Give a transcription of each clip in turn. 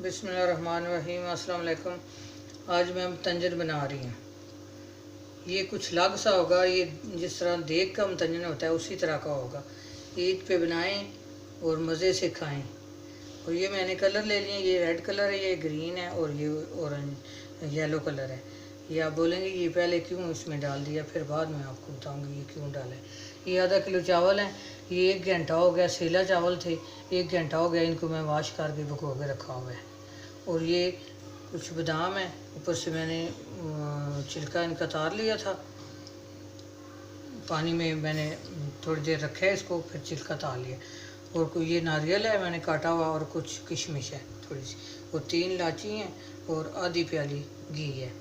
बिस्मिल्लाहिर्रहमानिर्रहीम। अस्सलाम वालेकुम। आज मैं तंजन बना रही हूँ। ये कुछ अलग सा होगा। ये जिस तरह देग का तंजन होता है उसी तरह का होगा। ईद पे बनाएं और मज़े से खाएं। और ये मैंने कलर ले लिए। ये रेड कलर है, ये ग्रीन है और ये ऑरेंज येलो कलर है। ये आप बोलेंगे ये पहले क्यों इसमें डाल दिया, फिर बाद में आपको बताऊंगी ये क्यों डाला है। ये आधा किलो चावल है। ये 1 घंटा हो गया, सेला चावल थे, 1 घंटा हो गया इनको मैं वाश करके भिगो के रखा हुआ है। और ये कुछ बादाम है, ऊपर से मैंने छिलका इनका तार लिया था। पानी में मैंने थोड़ी देर रखा है इसको, फिर छिलका तार लिया। और कोई ये नारियल है मैंने काटा हुआ, और कुछ किशमिश है थोड़ी सी, और 3 इलायची हैं, और आधी प्याली घी है,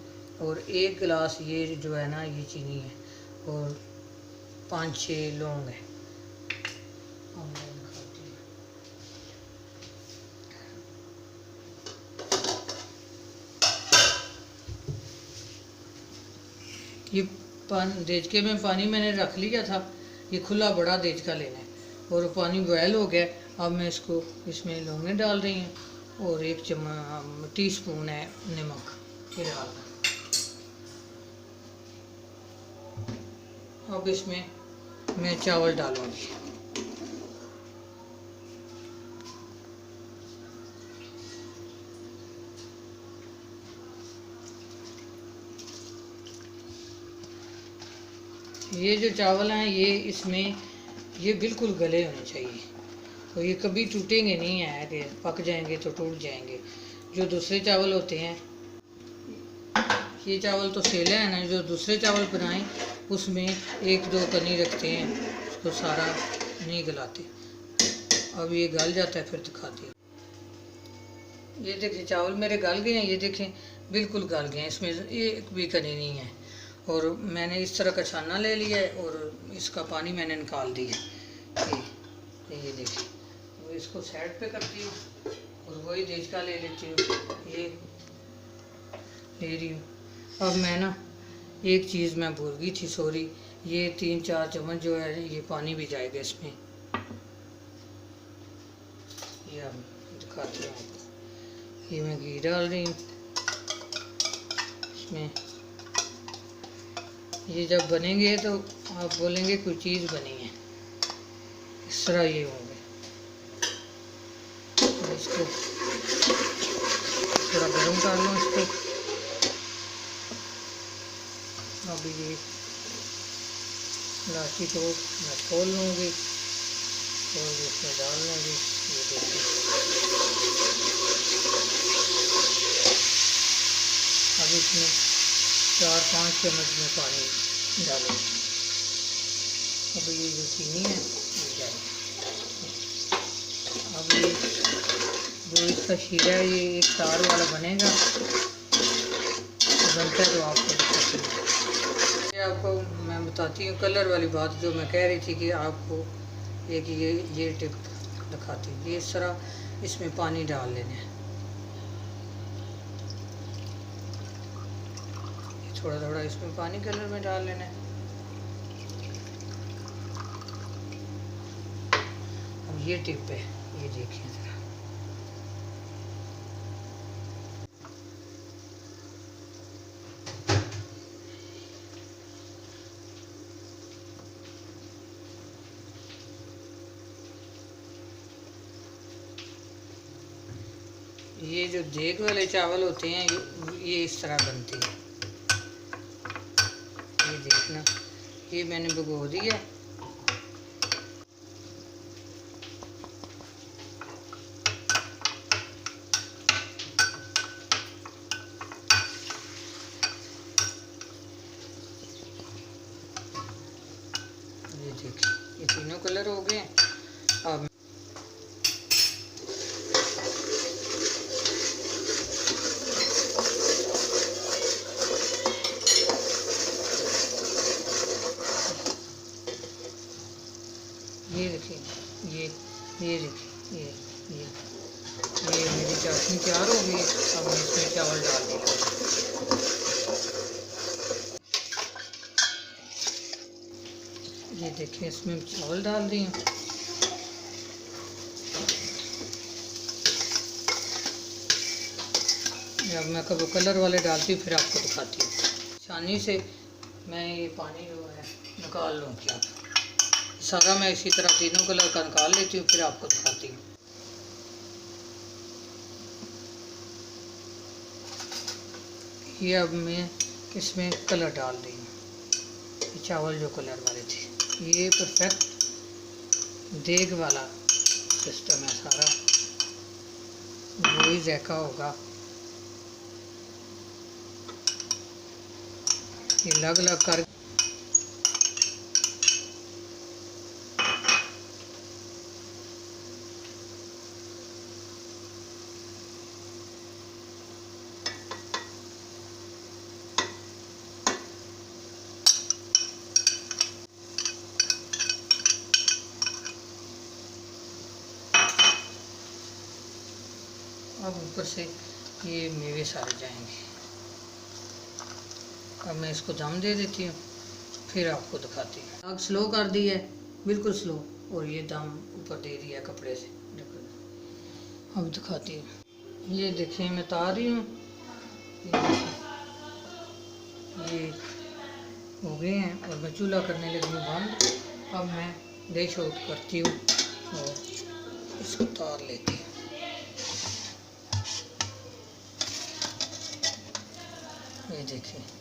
और 1 गिलास ये जो है ना ये चीनी है, और 5-6 लौंग है। ये देचके में पानी मैंने रख लिया था। ये खुला बड़ा देचका लेना है, और पानी बॉयल हो गया। अब मैं इसमें लौंगे डाल रही हूँ, और 1 टीस्पून है नमक ये डालना। अब इसमें मैं चावल डालूँगी। ये जो चावल हैं ये बिल्कुल गले होने चाहिए, और ये कभी टूटेंगे नहीं है कि पक जाएंगे तो टूट जाएंगे। जो दूसरे चावल होते हैं, ये चावल तो सेला है ना, जो दूसरे चावल बनाएं उसमें 1-2 कनी रखते हैं, उसको सारा नहीं गलाते। अब ये गल जाता है फिर दिखाती हूँ। ये देखिए चावल मेरे गल गए हैं, ये देखें बिल्कुल गल गए हैं, इसमें एक भी कनी नहीं है। और मैंने इस तरह का छाना ले लिया है, और इसका पानी मैंने निकाल दिया। ये देखिए, तो इसको साइड पे करती हूँ, और वही देचका ले लेती हूँ, ये ले रही हूँ। अब मैं ना एक चीज़ मैं भूल गई थी, सॉरी। ये 3-4 चम्मच जो है ये पानी भी जाएगा इसमें। ये अब दिखाती हूँ आपको। ये मैं घी डाल रही हूँ इसमें। ये जब बनेंगे तो आप बोलेंगे कोई चीज़ बनी है, इस तरह ये होंगे। तो इसको थोड़ा गर्म कर लो इसको। अब ये इलायची को मैं खोल लूँगी और इसमें डाल लूँगी। ये देखिए, अब इसमें 4-5 चम्मच में पानी डालूँगी। अब ये जो चीनी है ये डालें। अब ये जो इसका शीरा है ये एक तार वाला बनेगा, बनता है तो आपको दिखाती हूँ। ये आपको मैं बताती हूँ कलर वाली बात जो मैं कह रही थी कि आपको एक ये टिप दिखाती हूँ। ये इस तरह इसमें पानी डाल लेना है, थोड़ा थोड़ा इसमें पानी कलर में डाल लेना है। अब ये टिप है, ये देखिए ज़रा। ये जो देग वाले चावल होते हैं ये इस तरह बनते हैं। ये देखना, ये मैंने भिगो दिया। ये देखिए, ये तीनों कलर हो गए। अब ये देखिए, ये देखिए, ये मेरी चाशनी तैयार हो गई। अब मैं इसमें चावल डाल दूँगा। ये देखिए, इसमें चावल डाल दी हूँ। अब मैं कब कलर वाले डालती हूँ फिर आपको दिखाती हूँ। आसानी से मैं ये पानी जो है निकाल लूँ क्या, सारा मैं इसी तरह तीनों कलर का निकाल लेती हूँ फिर आपको दिखाती हूँ। ये अब मैं इसमें कलर डाल रही हूँ। चावल जो कलर वाले थे, ये परफेक्ट देग वाला सिस्टम है सारा, वही जायका होगा। ये अलग अलग कर अब ऊपर से ये मेवे सारे जाएंगे। अब मैं इसको दम दे देती हूँ फिर आपको दिखाती हूँ। आग स्लो कर दी है, बिल्कुल स्लो, और ये दम ऊपर दे दिया कपड़े से। अब दिखाती हूँ। ये देखिए मैं उतार रही हूँ, ये हो गए हैं और मैं चूल्हा करने लगी हूँ बंद। अब मैं डिश आउट करती हूँ और इसको उतार लेती हूँ। ये देखिए।